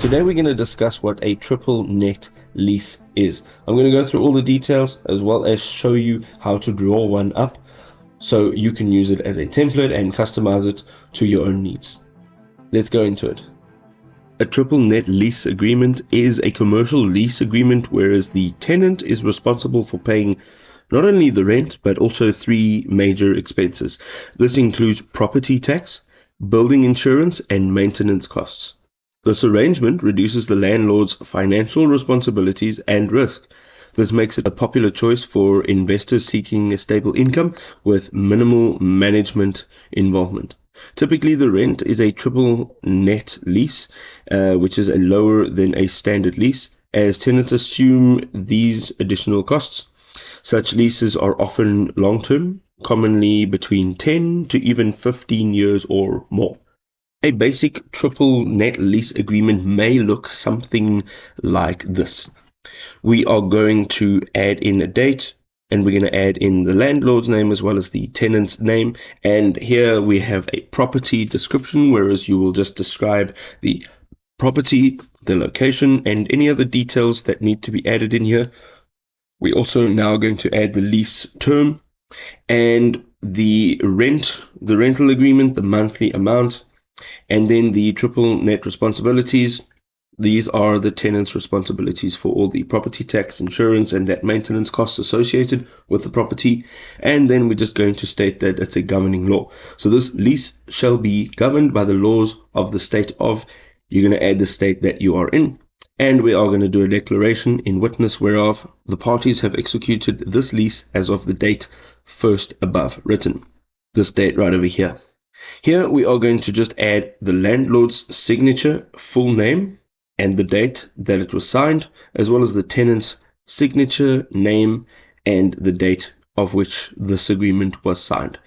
Today we're going to discuss what a triple net lease is. I'm going to go through all the details as well as show you how to draw one up so you can use it as a template and customize it to your own needs. Let's go into it. A triple net lease agreement is a commercial lease agreement whereas the tenant is responsible for paying not only the rent but also three major expenses. This includes property tax, building insurance and maintenance costs. This arrangement reduces the landlord's financial responsibilities and risk. This makes it a popular choice for investors seeking a stable income with minimal management involvement. Typically, the rent is a triple net lease, which is lower than a standard lease, as tenants assume these additional costs. Such leases are often long-term, commonly between 10 to even 15 years or more. A basic triple net lease agreement may look something like this. We are going to add in a date, and we're going to add in the landlord's name as well as the tenant's name. And here we have a property description, whereas you will just describe the property, the location, and any other details that need to be added in here. We're also now going to add the lease term and the rental agreement, the monthly amount, and then the triple net responsibilities. These are the tenant's responsibilities for all the property tax, insurance, and that maintenance costs associated with the property. And then we're just going to state that it's a governing law. So this lease shall be governed by the laws of the state of, you're going to add the state that you are in. And we are going to do a declaration in witness whereof the parties have executed this lease as of the date first above written. This date right over here. Here we are going to just add the landlord's signature, full name, and the date that it was signed, as well as the tenant's signature, name, and the date of which this agreement was signed.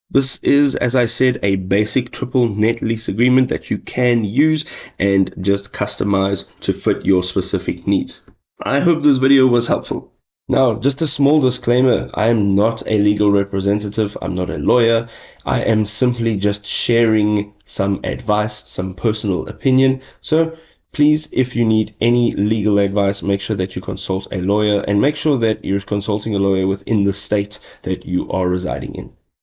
This is, as I said, a basic triple net lease agreement that you can use and just customize to fit your specific needs. I hope this video was helpful. Now, just a small disclaimer, I am not a legal representative, I'm not a lawyer, I am simply just sharing some advice, some personal opinion. So please, if you need any legal advice, make sure that you consult a lawyer and make sure that you're consulting a lawyer within the state that you are residing in.